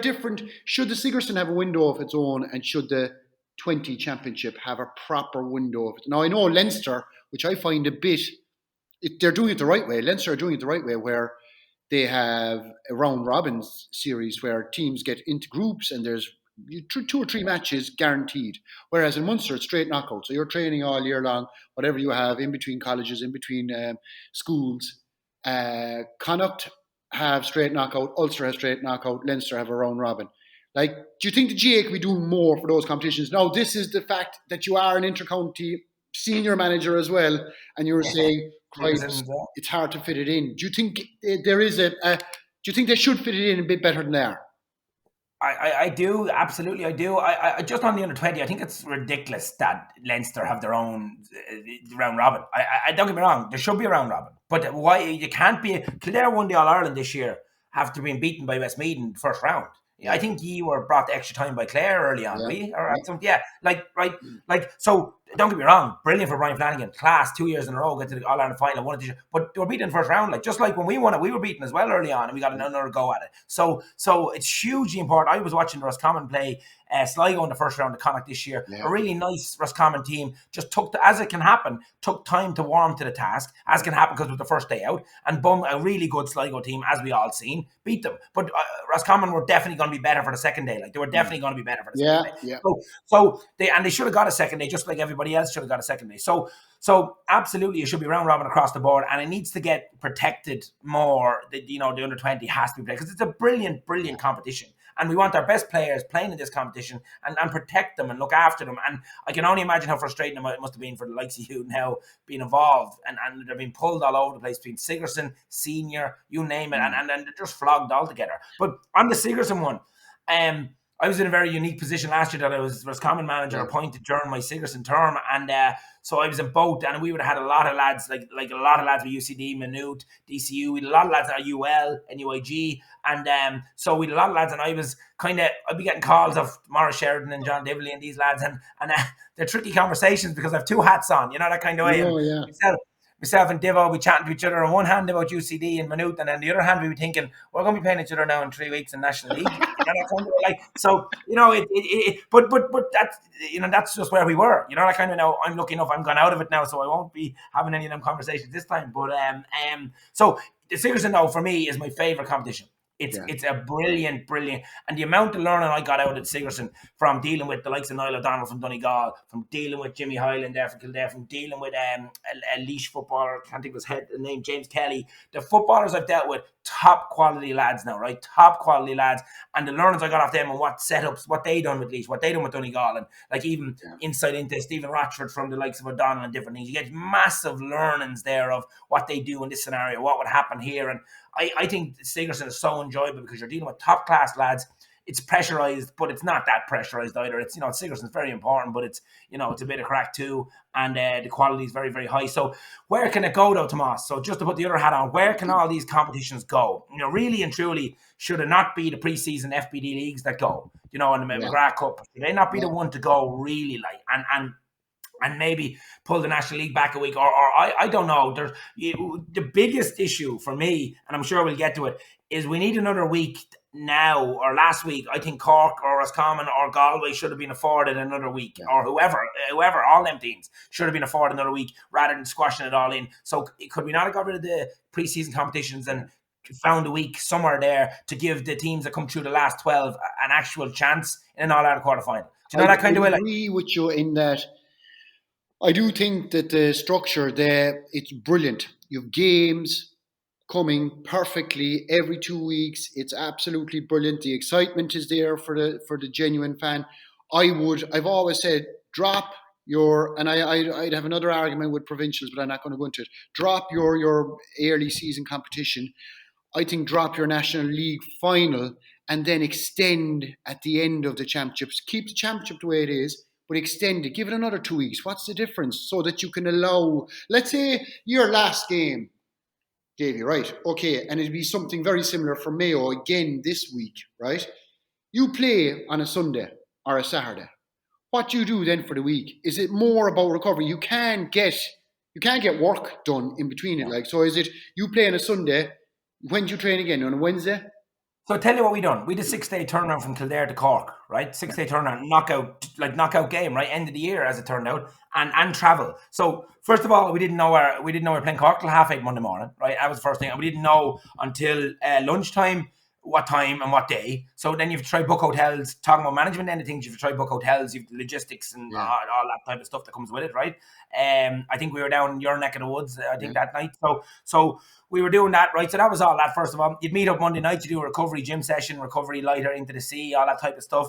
should the Sigerson have a window of its own, and should the 20 championship have a proper window of it? Now, I know Leinster, which I find they're doing it the right way. Leinster are doing it the right way, where they have a round robin series where teams get into groups and there's 2 or 3 matches guaranteed. Whereas in Munster, it's straight knockout. So you're training all year long, whatever you have in between colleges, in between schools. Connacht have straight knockout, Ulster has straight knockout, Leinster have a round robin. Like, do you think the GA could be doing more for those competitions? Now, this is the fact that you are an intercounty senior manager as well, and you were saying, it's hard to fit it in. Do you think there is do you think they should fit it in a bit better than they are? I do, absolutely, I do. I just on the under 20, I think it's ridiculous that Leinster have their own round robin. I don't get me wrong, there should be a round robin, but why you can't be? Kildare won the All Ireland this year after being beaten by Westmeath in the first round. I think you were brought to extra time by Clare early on, so don't get me wrong, brilliant for Brian Flanagan, class 2 years in a row, get to the All-Ireland final, won it, but they were beaten in the first round, just like when we won it, we were beaten as well early on, and we got another go at it. So it's hugely important. I was watching the Roscommon play Sligo in the first round of Connacht this year, a really nice Roscommon team, just took time to warm to the task, as can happen because it was the first day out, and boom, a really good Sligo team, as we all seen, beat them. But Roscommon were definitely going to be better for the second day. They were definitely going to be better for the second day. Yeah. So they should have got a second day, just like everybody else should have got a second day. So absolutely, it should be round robin across the board, and it needs to get protected more. The under 20 has to be played because it's a brilliant competition, and we want our best players playing in this competition and protect them and look after them. And I can only imagine how frustrating it must have been for the likes of you now being involved, and they're being pulled all over the place between Sigerson, senior, you name it, and they're just flogged altogether. But on the Sigerson one, I was in a very unique position last year that I was Roscommon manager appointed during my Sigerson term, and so I was in both, and we would have had a lot of lads, like a lot of lads with UCD, Maynooth, DCU. We had a lot of lads at UL, NUIG, and so we had a lot of lads, and I'd be getting calls of Maurice Sheridan and John Dibley and these lads, and they're tricky conversations because I have 2 hats on, that kind of way. Myself and Divo, we chatting to each other on one hand about UCD and Maynooth, and then the other hand we be thinking we're going to be playing each other now in 3 weeks in National League. But that's that's just where we were. Now I'm lucky enough, I'm gone out of it now, so I won't be having any of them conversations this time. But so the Sigerson now for me is my favourite competition. It's a brilliant, and the amount of learning I got out at Sigerson from dealing with the likes of Niall O'Donnell from Donegal, from dealing with Jimmy Hyland there from Kildare, from dealing with a Laois footballer, I can't think of his name, James Kelly. The footballers I've dealt with, top quality lads now, right? Top quality lads, and the learnings I got off them and what setups, what they done with Laois, what they done with Donegal, and even insight into Stephen Rochford from the likes of O'Donnell and different things. You get massive learnings there of what they do in this scenario, what would happen here, and I think Sigerson is so enjoyable because you're dealing with top class lads. It's pressurized, but it's not that pressurized either. It's Sigerson's very important, but it's it's a bit of crack too, and the quality is very, very high. So where can it go though, Tomas? So just to put the other hat on, where can all these competitions go? Really and truly, should it not be the pre-season FBD leagues that go? And the McGrath Cup, should they not be the one to go really and and maybe pull the National League back a week, or I don't know. The biggest issue for me, and I'm sure we'll get to it, is we need another week now. Or last week, I think Cork or Roscommon or Galway should have been afforded another week, or whoever, all them teams should have been afforded another week rather than squashing it all in. So could we not have got rid of the pre-season competitions and found a week somewhere there to give the teams that come through the last 12 an actual chance in an all-out quarter-final? Do you know that kind of way? I agree with you in that. I do think that the structure there, it's brilliant. You have games coming perfectly every 2 weeks. It's absolutely brilliant. The excitement is there for the genuine fan. I've always said, drop your, and I'd have another argument with provincials, but I'm not going to go into it. Drop your early season competition. I think drop your National League final and then extend at the end of the championships. Keep the championship the way it is, but extend it. Give it another 2 weeks. What's the difference? So that you can allow, let's say, your last game, Davy, right? Okay, and it'd be something very similar for Mayo again this week, right? You play on a Sunday or a Saturday. What do you do then for the week? Is it more about recovery? You can't get work done in between it. Like, so is it you play on a Sunday? When do you train again? On a Wednesday? So I'll tell you what we done. We did a 6-day turnaround from Kildare to Cork, right? 6-day turnaround, knockout game, right? End of the year, as it turned out, and travel. So first of all, we didn't know we were playing Cork till 8:30 Monday morning, right? That was the first thing, and we didn't know until lunchtime what time and what day. So then you have to try book hotels. Talking about management end of things, you have to try book hotels. You have the logistics and all that type of stuff that comes with it, right? I think we were down in your neck of the woods, I think, that night. So we were doing that, right? So that was all that, first of all. You'd meet up Monday night to do a recovery gym session, recovery lighter into the sea, all that type of stuff.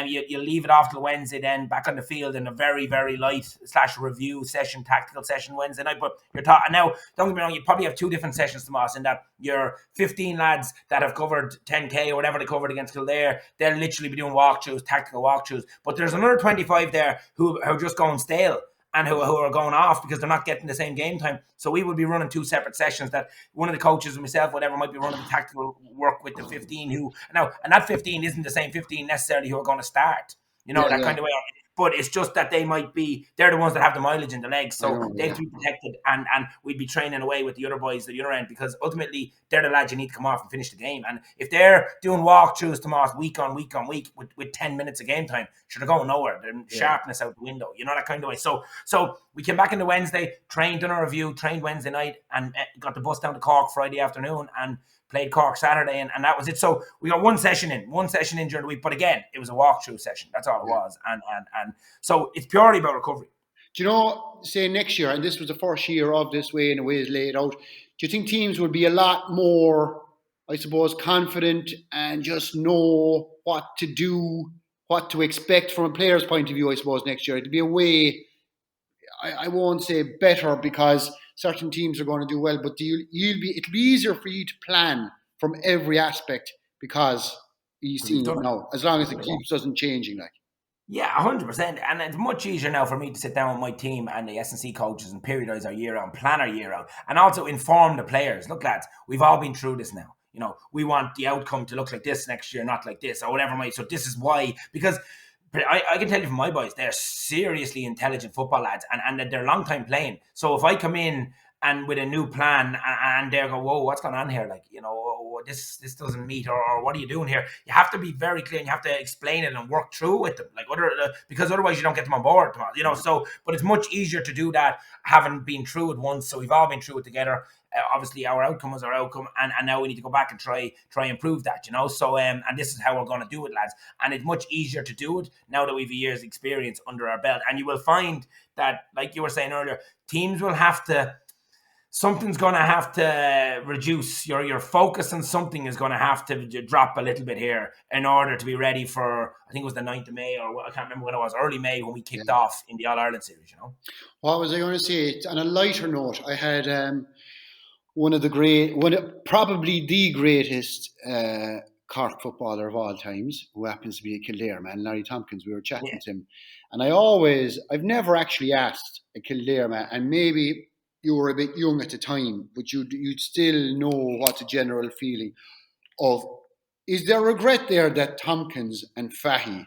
You leave it off till Wednesday, then back on the field in a very, very light / review session, tactical session Wednesday night. But you're now, don't get me wrong, you probably have two different sessions, Tomas, in that your 15 lads that have covered 10K or whatever they covered against Kildare, they'll literally be doing walkthroughs, tactical walkthroughs. But there's another 25 there who are just going stale and who are going off because they're not getting the same game time. So we would be running two separate sessions that one of the coaches, myself, whatever, might be running the tactical work with the 15 and that 15 isn't the same 15 necessarily who are going to start, kind of way. But it's just that they're the ones that have the mileage in the legs. So they'll be protected and we'd be training away with the other boys at the other end, because ultimately they're the lads you need to come off and finish the game. And if they're doing walkthroughs, Tomas, week on week with 10 minutes of game time, they're going nowhere. They're sharpness out the window, that kind of way. So we came back into Wednesday, done a review, trained Wednesday night, and got the bus down to Cork Friday afternoon and played Cork Saturday, and that was it. So we got one session in during the week, but again, it was a walkthrough session. That's all it was, and so it's purely about recovery. Do you know, say next year, and this was the first year of this way, in a way is laid out, do you think teams would be a lot more, I suppose, confident and just know what to do, what to expect from a player's point of view, I suppose, next year? It'd be a way, I won't say better, because certain teams are going to do well, but it'll be easier for you to plan from every aspect, because you see now, as long as the keeps doesn't changing, like. Yeah, 100%. And it's much easier now for me to sit down with my team and the S&C coaches and periodise our year out, plan our year out, and also inform the players. Look, lads, we've all been through this now. We want the outcome to look like this next year, not like this, or whatever. So this is why, because I can tell you from my boys, they're seriously intelligent football lads, and they're long time playing. So if I come in and with a new plan and they go, whoa, what's going on here? Like, this doesn't meet, or what are you doing here? You have to be very clear and you have to explain it and work through with them, like because otherwise you don't get them on board, so, but it's much easier to do that having been through it once. So we've all been through it together. Obviously our outcome was our outcome, and now we need to go back and try improve that, so and this is how we're going to do it, lads, and it's much easier to do it now that we've a year's experience under our belt. And you will find that, like you were saying earlier, teams will have to, something's going to have to reduce. Your focus on something is going to have to drop a little bit here in order to be ready for, I think it was the 9th of May, or I can't remember when it was, early May, when we kicked off in the All-Ireland series, What was I going to say? On a lighter note, I had probably the greatest Cork footballer of all times, who happens to be a Kildare man, Larry Tompkins. We were chatting to him, and I've never actually asked a Kildare man, and maybe you were a bit young at the time, but you'd still know what's a general feeling of, is there regret there that Tompkins and Fahy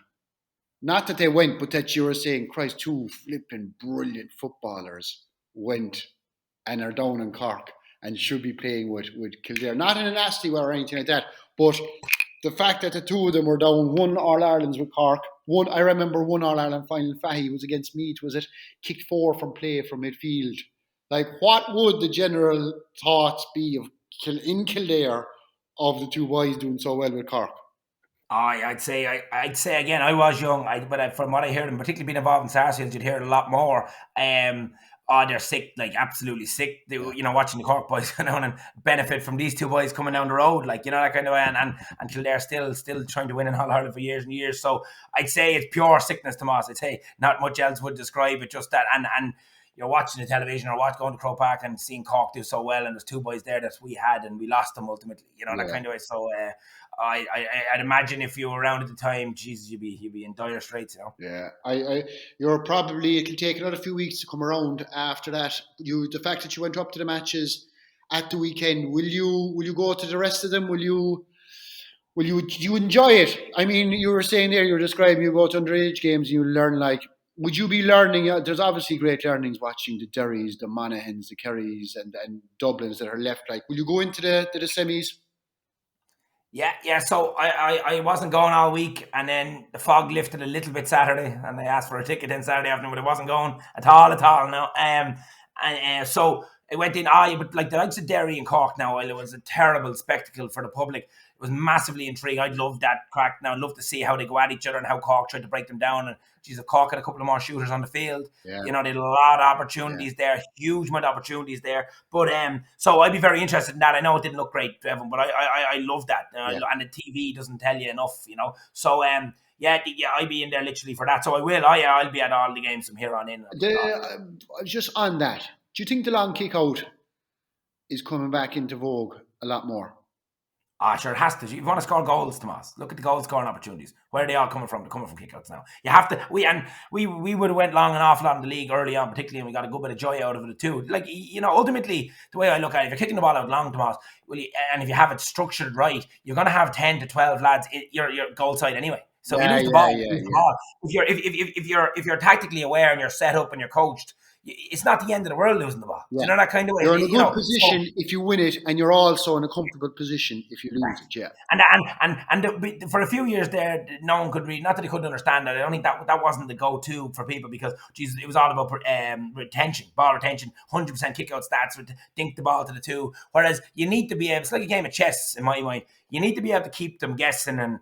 Not that they went, but that you were saying, Christ, two flipping brilliant footballers went and are down in Cork and should be playing with Kildare. Not in a nasty way or anything like that, but the fact that the two of them were down, one All-Ireland's with Cork, I remember one All-Ireland final, Fahy was against Meath, was it? Kicked 4 from play from midfield. Like, what would the general thoughts be in Kildare of the two boys doing so well with Cork? I'd say again, I was young, but from what I heard, and particularly being involved in Sarsfields, you'd hear it a lot more. They're sick, like absolutely sick. They, watching the Cork boys go down and benefit from these two boys coming down the road, like that kind of way. And Kildare still trying to win in All Ireland for years and years. So I'd say it's pure sickness, Tomás. I'd say not much else would describe it. Just that, and you're watching the television or going to Croke Park and seeing Cork do so well, and there's two boys there that we had and we lost them ultimately. That kind of way. So I'd imagine if you were around at the time, Jesus, you'd be in dire straits. Yeah, it'll take another few weeks to come around after that. The fact that you went up to the matches at the weekend, will you go to the rest of them? Do you enjoy it? I mean, you were saying there, you were describing you go to underage games and you learn, like, would you be learning? There's obviously great learnings watching the Derrys, the Monaghan's, the Kerrys, and Dublins that are left. Like, will you go into the semis? Yeah. So I wasn't going all week, and then the fog lifted a little bit Saturday, and I asked for a ticket in Saturday afternoon, but it wasn't going at all. No. So I went in. But like the likes of Derry and Cork now, while it was a terrible spectacle for the public, it was massively intriguing. I'd love that crack now. I'd love to see how they go at each other and how Cork tried to break them down. And geez, if Cork had a couple of more shooters on the field, they had a lot of opportunities there, huge amount of opportunities there. But so I'd be very interested in that. I know it didn't look great, Evan, but I love that. And the TV doesn't tell you enough, So I'd be in there literally for that. So I will. I'll be at all the games from here on in. Just on that, do you think the long kick out is coming back into vogue a lot more? Sure, it has to. You want to score goals, Tomás. Look at the goal scoring opportunities. Where are they all coming from? They're coming from kickouts now. You have to. We would have went long an awful lot in the league early on, particularly, and we got a good bit of joy out of it too. Like, ultimately, the way I look at it, if you're kicking the ball out long, Tomás, and if you have it structured right, you're going to have 10 to 12 lads in your goal side anyway. So if you lose the ball, you lose the ball. If you're tactically aware and you're set up and you're coached, it's not the end of the world losing the ball. Yeah. Do you know that kind of way? You're in a good position if you win it, and you're also in a comfortable position if you lose it. Yeah. And for a few years there, no one could read. Not that they couldn't understand that. I don't think that wasn't the go-to for people because, Jesus, it was all about retention, ball retention, 100% kick-out stats, dink the ball to the two. Whereas you need to be able. It's like a game of chess in my mind. You need to be able to keep them guessing and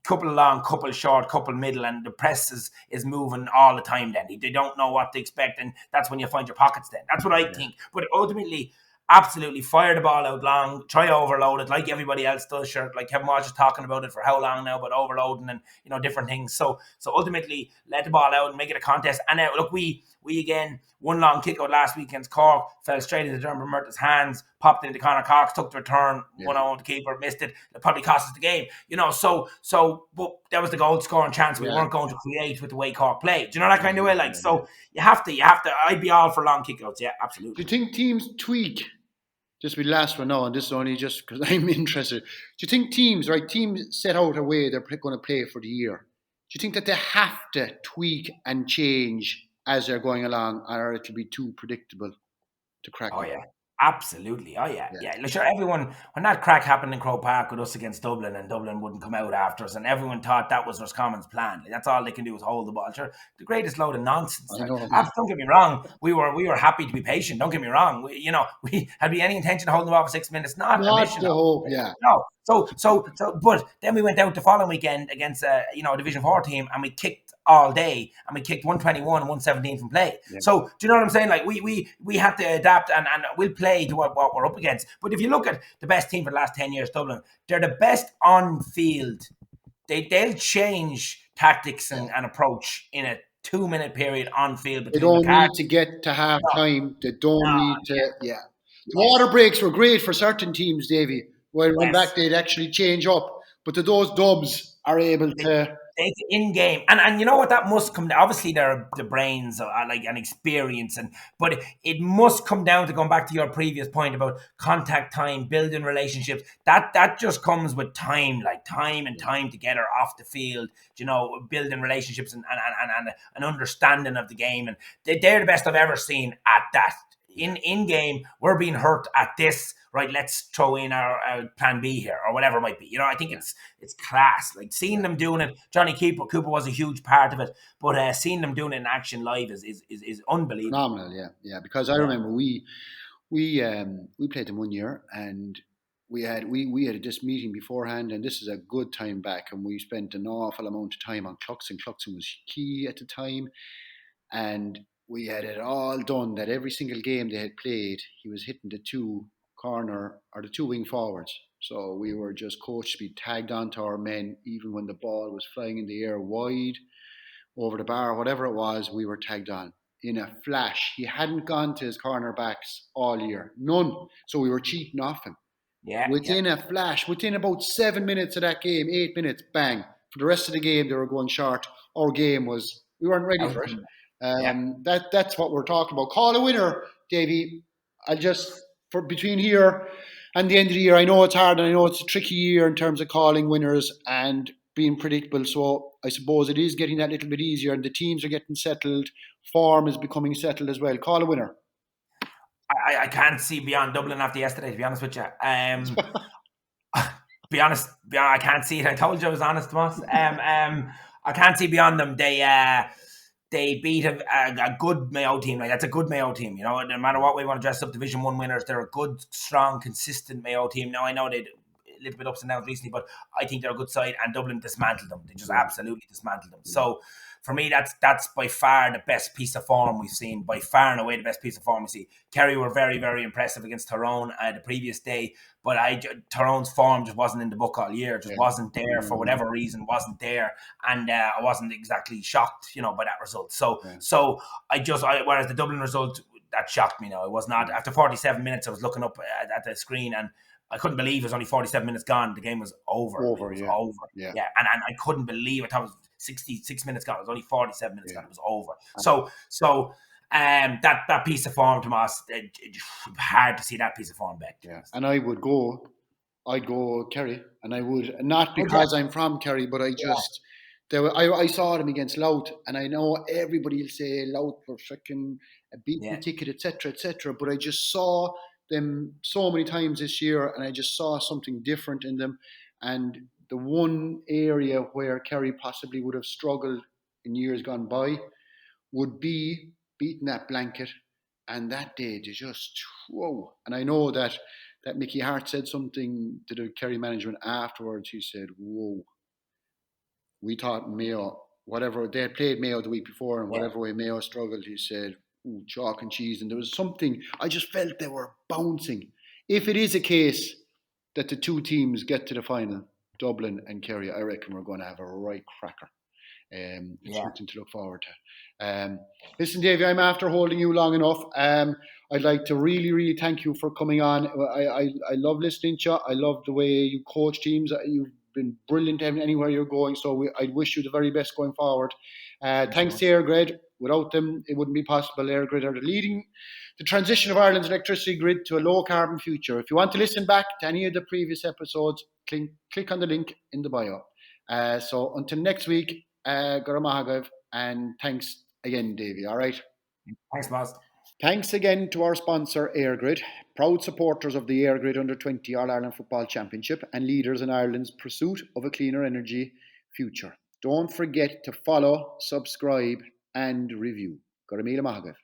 couple long, couple short, couple middle, and the press is moving all the time then. They don't know what to expect, and that's when you find your pockets then. That's what I think. But ultimately, absolutely fire the ball out long, try to overload it like everybody else does. Sure, like Kevin Walsh is talking about it for how long now, but overloading and different things. So ultimately, let the ball out and make it a contest. And look, we again, one long kick out last week against Cork, fell straight into Dermot Murtagh's hands, popped into Conor Cox, took the return, 1-0 the keeper, missed it. It probably cost us the game. But that was the goal scoring chance we weren't going to create with the way Cork played. Do you know that kind of way? Like, so you have to, I'd be all for long kick outs, yeah, absolutely. Do you think teams tweak? Just be the last one now, and this is only just because I'm interested. Do you think teams set out a way they're going to play for the year? Do you think that they have to tweak and change as they're going along, or it'll be too predictable to crack? Oh, yeah. Absolutely. Oh, yeah. Like, sure, everyone, when that crack happened in Croke Park with us against Dublin, and Dublin wouldn't come out after us, and everyone thought that was Roscommon's plan. Like, that's all they can do is hold the ball. Sure, the greatest load of nonsense. Don't get me wrong. We were happy to be patient. Don't get me wrong. We had any intention of holding the ball for 6 minutes? Not a mission. No. So, but then we went out the following weekend against a Division 4 team, and we kicked all day, and we kicked 121 and 117 from play. Yeah. So do you know what I'm saying? Like we have to adapt and we'll play to what we're up against. But if you look at the best team for the last 10 years, Dublin, they're the best on field. They'll change tactics and approach in a 2-minute period on field. They don't need to get to half time. They don't need to. Yeah. The water breaks were great for certain teams, Davy. When back they'd actually change up, but those dubs are able to. It's in game, and you know what, that must come down. Obviously, there are the brains, like an experience, but it must come down to going back to your previous point about contact time, building relationships. That just comes with time, like time and time together off the field. You know, building relationships and an understanding of the game, and they're the best I've ever seen at that. In game, we're being hurt at this, right? Let's throw in our plan B here, or whatever it might be. You know, I think it's class. Like seeing them doing it. Johnny Cooper was a huge part of it, but seeing them doing it in action live is unbelievable. Phenomenal, yeah. Because I remember we played them one year, and we had this meeting beforehand, and this is a good time back, and we spent an awful amount of time on Cluxon. Cluxon was key at the time, and we had it all done that every single game they had played, he was hitting the two corner or the two wing forwards. So we were just coached to be tagged onto our men, even when the ball was flying in the air wide over the bar, whatever it was, we were tagged on in a flash. He hadn't gone to his cornerbacks all year, none. So we were cheating off him. Within a flash, within about 7 minutes of that game, 8 minutes, bang. For the rest of the game, they were going short. Our game was, we weren't ready for it. That's what we're talking about. Call a winner, Davy. I'll just, for between here and the end of the year, I know it's hard and I know it's a tricky year in terms of calling winners and being predictable. So I suppose it is getting that little bit easier, and the teams are getting settled. Form is becoming settled as well. Call a winner. I can't see beyond Dublin after yesterday, to be honest with you. Be honest, I can't see it. I told you I was honest, Tomas. I can't see beyond them. They beat a good Mayo team. Like, that's a good Mayo team. You know, no matter what way we want to dress up, Division 1 winners, they're a good, strong, consistent Mayo team. Now, I know they'd a little bit ups and downs recently, but I think they're a good side, and Dublin dismantled them. They just absolutely dismantled them. So for me, that's by far the best piece of form we've seen. By far and away the best piece of form we see. Kerry were very, very impressive against Tyrone the previous day, but Tyrone's form just wasn't in the book all year. Just wasn't there for whatever reason. Wasn't there, and I wasn't exactly shocked, by that result. So whereas the Dublin result, that shocked me. Now it was not. After 47 minutes, I was looking up at the screen and I couldn't believe it was only 47 minutes gone. The game was over. Over. And I couldn't believe it. I thought it was 66 minutes gone. It was only 47 minutes gone. It was over. So that piece of form, Tomas, hard to see that piece of form back. Yeah. And I'd go Kerry, and I would, not because I'm from Kerry, but I just, I saw them against Louth, and I know everybody will say Louth were freaking a beaten ticket, etc., but I just saw them so many times this year, and I just saw something different in them. And the one area where Kerry possibly would have struggled in years gone by would be beating that blanket. And that day, they just, whoa. And I know that Mickey Hart said something to the Kerry management afterwards. He said, whoa, we thought Mayo, whatever, they had played Mayo the week before, and whatever way Mayo struggled, he said, chalk and cheese. And there was something, I just felt they were bouncing. If it is a case that the two teams get to the final, Dublin and Kerry, I reckon we're going to have a right cracker. It's something to look forward to. Listen, Davy, I'm after holding you long enough. I'd like to really, really thank you for coming on. I love listening to you. I love the way you coach teams. You've been brilliant anywhere you're going. So I wish you the very best going forward. Thanks to EIRGRID. Without them, it wouldn't be possible. EIRGRID are leading the transition of Ireland's electricity grid to a low-carbon future. If you want to listen back to any of the previous episodes, click on the link in the bio. So until next week, Gora Mahagav, and thanks again, Davy. All right? Thanks, Moz. Thanks again to our sponsor, EIRGRID, proud supporters of the EIRGRID Under-20 All-Ireland Football Championship and leaders in Ireland's pursuit of a cleaner energy future. Don't forget to follow, subscribe, and review. Gora Mahagav.